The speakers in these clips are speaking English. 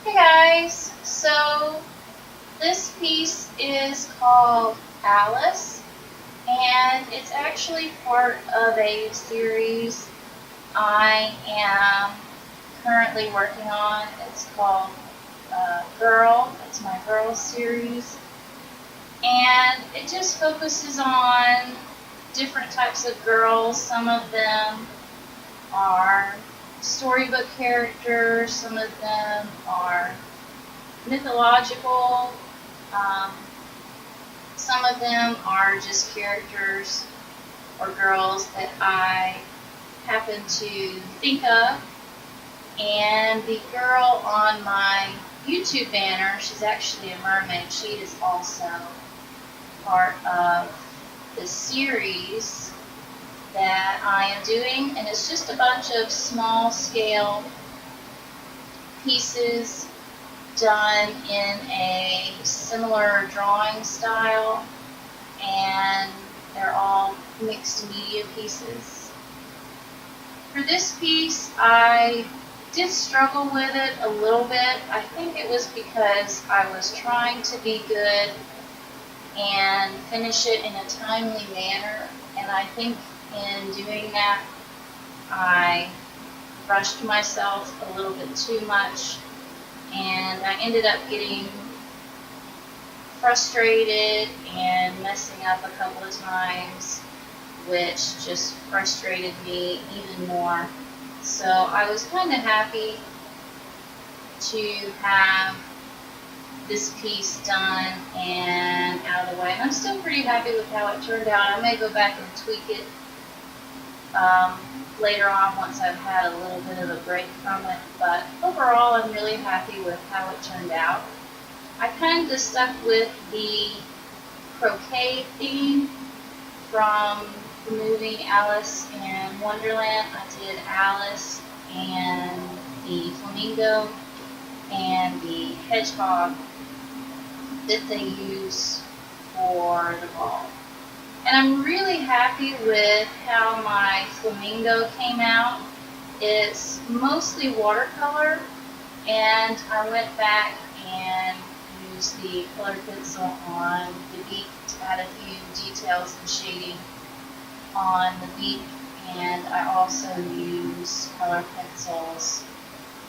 Hey guys, so this piece is called Alice, and it's actually part of a series I am currently working on. It's called Girl. It's my Girl series, and it just focuses on different types of girls. Some of them are storybook characters, some of them are mythological. Um, some of them are just characters or girls that I happen to think of. And the girl on my YouTube banner, she's actually a mermaid. She is also part of the series that I am doing, and it's just a bunch of small scale pieces done in a similar drawing style, and they're all mixed media pieces. For this piece, I did struggle with it a little bit. I think it was because I was trying to be good and finish it in a timely manner, and I think in doing that, I rushed myself a little bit too much, and I ended up getting frustrated and messing up a couple of times, which just frustrated me even more. So I was kind of happy to have this piece done and out of the way. And I'm still pretty happy with how it turned out. I may go back and tweak it later on once I've had a little bit of a break from it. But overall, I'm really happy with how it turned out. I kind of stuck with the croquet theme from the movie Alice in Wonderland. I did Alice and the flamingo and the hedgehog that they use for the ball. And I'm really happy with how my flamingo came out. It's mostly watercolor, and I went back and used the color pencil on the beak to add a few details and shading on the beak, and I also use color pencils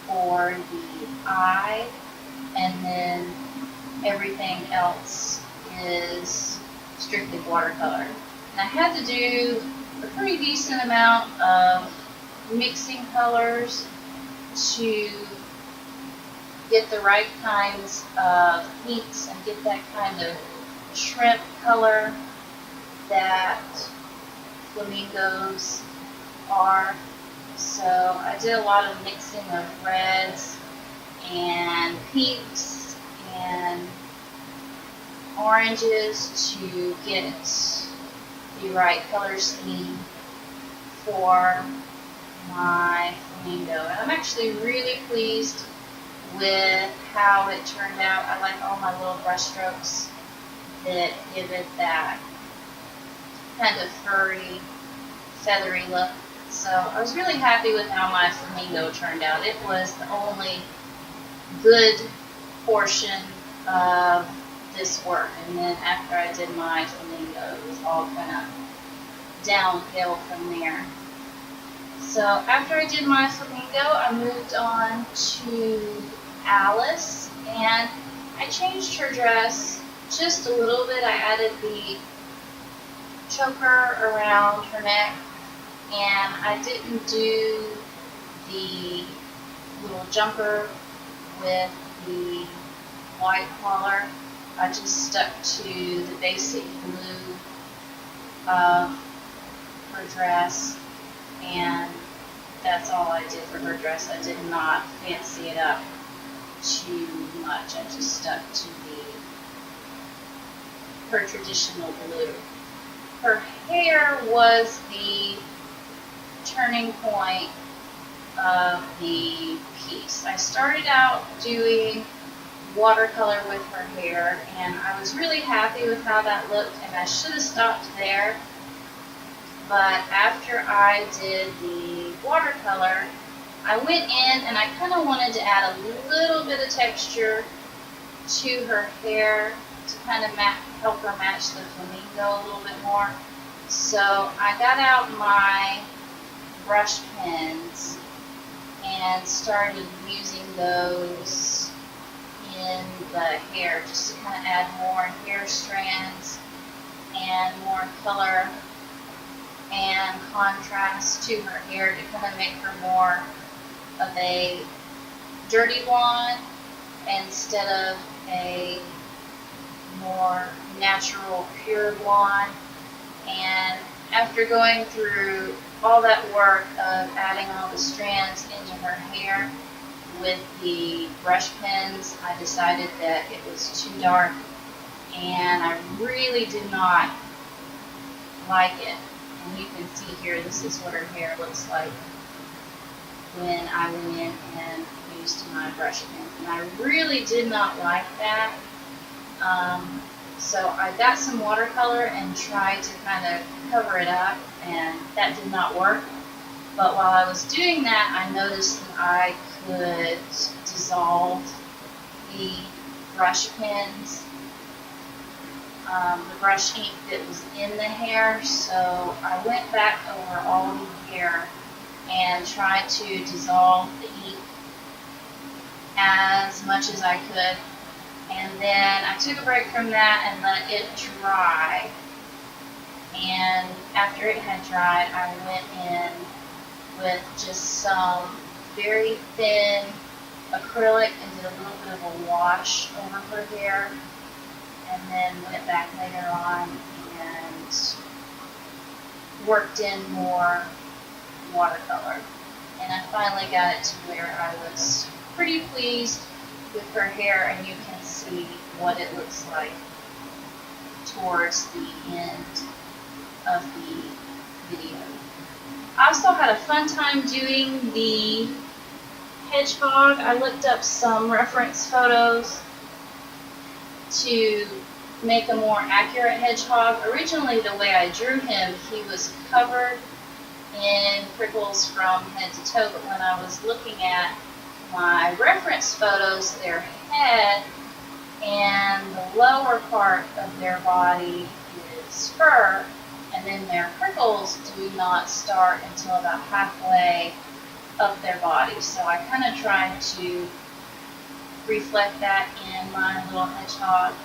for the eye, and then everything else is strictly watercolor. And I had to do a pretty decent amount of mixing colors to get the right kinds of pinks and get that kind of shrimp color that flamingos are. So I did a lot of mixing of reds and pinks and oranges to get the right color scheme for my flamingo. And I'm actually really pleased with how it turned out. I like all my little brush strokes that give it that kind of furry, feathery look. So I was really happy with how my flamingo turned out. It was the only good portion of this work, and then after I did my flamingo, it was all kind of downhill from there. So after I did my flamingo, I moved on to Alice, and I changed her dress just a little bit. I added the choker around her neck, and I didn't do the little jumper with the white collar. I just stuck to the basic blue of her dress, and that's all I did for her dress. I did not fancy it up too much. I just stuck to her traditional blue. Her hair was the turning point of the piece. I started out doing watercolor with her hair, and I was really happy with how that looked, and I should have stopped there. But after I did the watercolor, I went in and I kind of wanted to add a little bit of texture to her hair to kind of help her match the flamingo a little bit more. So I got out my brush pens and started using those in the hair just to kind of add more hair strands and more color and contrast to her hair to kind of make her more of a dirty blonde instead of a more natural pure blonde. And after going through all that work of adding all the strands into her hair with the brush pens, I decided that it was too dark and I really did not like it. And you can see here, this is what her hair looks like when I went in and used my brush pens. And I really did not like that. So I got some watercolor and tried to kind of cover it up, and that did not work. But while I was doing that, I noticed that I could dissolve the brush pens, the brush ink that was in the hair. So I went back over all the hair and tried to dissolve the ink as much as I could. And then I took a break from that and let it dry. And after it had dried, I went in with just some very thin acrylic and did a little bit of a wash over her hair. And then went back later on and worked in more watercolor. And I finally got it to where I was pretty pleased with her hair, and you can see what it looks like towards the end of the video. I also had a fun time doing the hedgehog. I looked up some reference photos to make a more accurate hedgehog. Originally, the way I drew him, he was covered in prickles from head to toe, but when I was looking at my reference photos, their head and the lower part of their body is fur, and then their prickles do not start until about halfway up their body. So I kind of tried to reflect that in my little hedgehog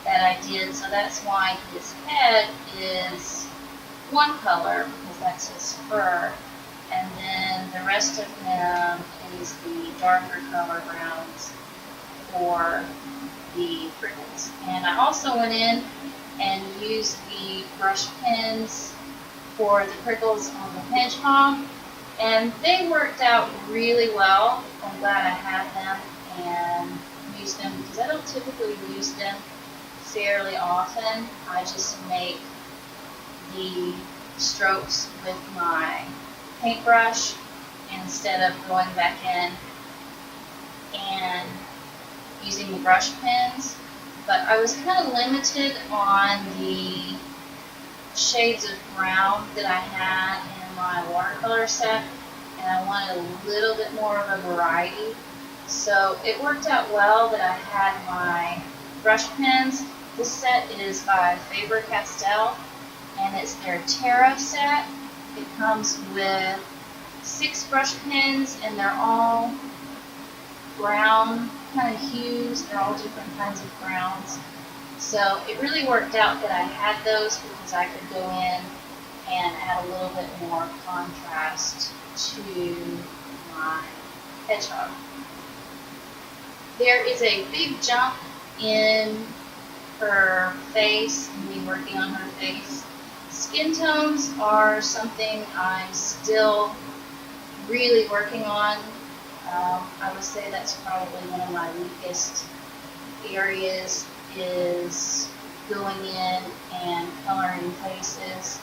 that I did. So that's why his head is one color, because that's his fur. And then the rest of him is the darker color browns for the prickles. And I also went in and used the brush pens for the prickles on the hedgehog. And they worked out really well. I'm glad I had them and used them because I don't typically use them fairly often. I just make the strokes with my paintbrush instead of going back in and using the brush pens. But I was kind of limited on the shades of brown that I had in my watercolor set, and I wanted a little bit more of a variety. So it worked out well that I had my brush pens. This set is by Faber-Castell, and it's their Terra set. It comes with 6 brush pens, and they're all brown kind of hues. They're all different kinds of browns. So it really worked out that I had those because I could go in and add a little bit more contrast to my hedgehog. There is a big jump in her face, and me working on her face. Skin tones are something I'm still really working on. I would say that's probably one of my weakest areas, is going in and coloring faces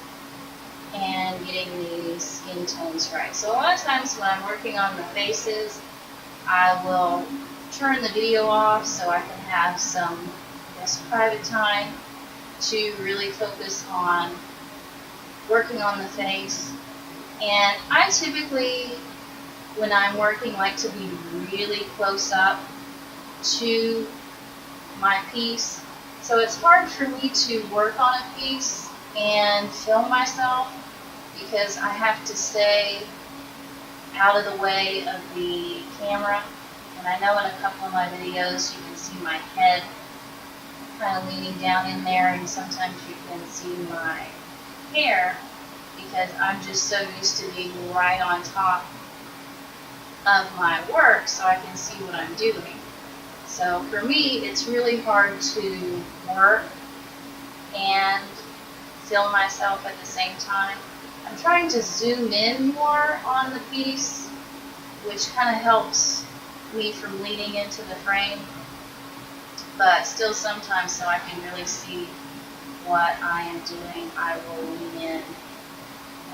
and getting these skin tones right. So a lot of times when I'm working on the faces, I will turn the video off so I can have some, I guess, private time to really focus on working on the face. And I typically when I'm working, like to be really close up to my piece. So it's hard for me to work on a piece and film myself because I have to stay out of the way of the camera. And I know in a couple of my videos you can see my head kind of leaning down in there, and sometimes you can see my hair because I'm just so used to being right on top of my work so I can see what I'm doing. So for me, it's really hard to work and film myself at the same time. I'm trying to zoom in more on the piece, which kind of helps me from leaning into the frame, but still sometimes so I can really see what I am doing, I will lean in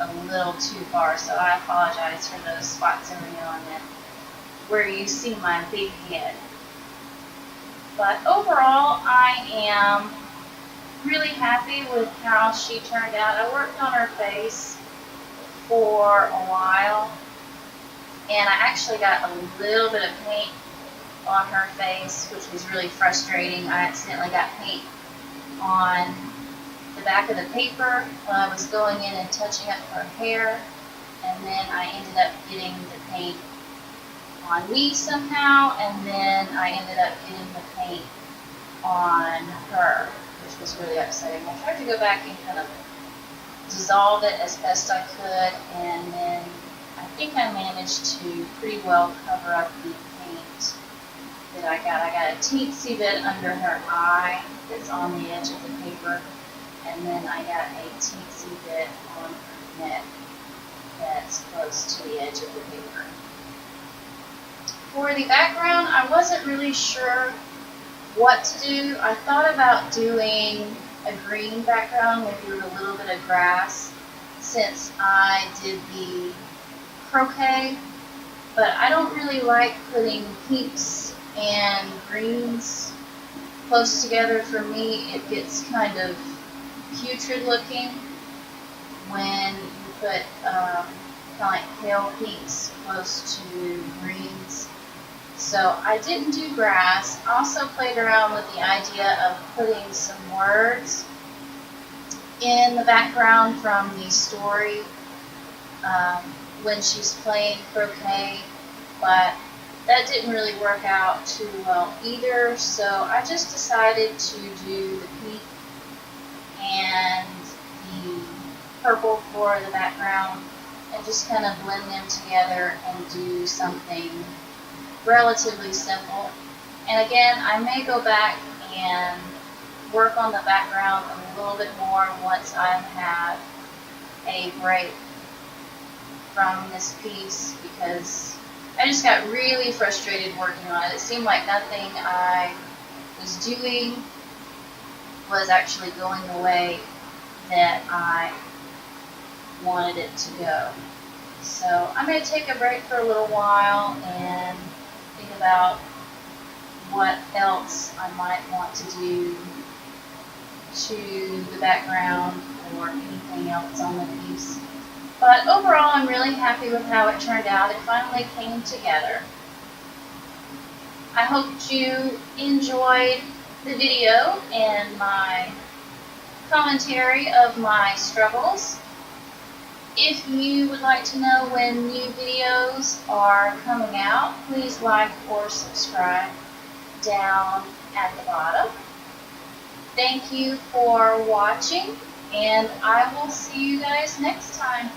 a little too far. So I apologize for those spots every now and then where you see my big head. But overall, I am really happy with how she turned out. I worked on her face for a while, and I actually got a little bit of paint on her face, which was really frustrating. I accidentally got paint on the back of the paper when I was going in and touching up her hair, and then I ended up getting the paint on me somehow, and then I ended up getting the paint on her, which was really upsetting. I tried to go back and kind of dissolve it as best I could, and then I think I managed to pretty well cover up the paint that I got. I got a teensy bit under her eye that's on the edge of the paper, and then I got a teensy bit on her neck that's close to the edge of the paper. For the background, I wasn't really sure what to do. I thought about doing a green background, maybe with a little bit of grass, since I did the croquet, but I don't really like putting pinks and greens close together. For me, it gets kind of putrid looking when you put kind of like pale pinks close to greens. So I didn't do grass. I also played around with the idea of putting some words in the background from the story when she's playing croquet, but that didn't really work out too well either. So I just decided to do the pink and the purple for the background and just kind of blend them together and do something relatively simple. And again, I may go back and work on the background a little bit more once I have a break from this piece, because I just got really frustrated working on it. It seemed like nothing I was doing was actually going the way that I wanted it to go. So I'm going to take a break for a little while and think about what else I might want to do to the background or anything else on the piece. But overall, I'm really happy with how it turned out. It finally came together. I hope you enjoyed the video and my commentary of my struggles. If you would like to know when new videos are coming out, please like or subscribe down at the bottom. Thank you for watching, and I will see you guys next time.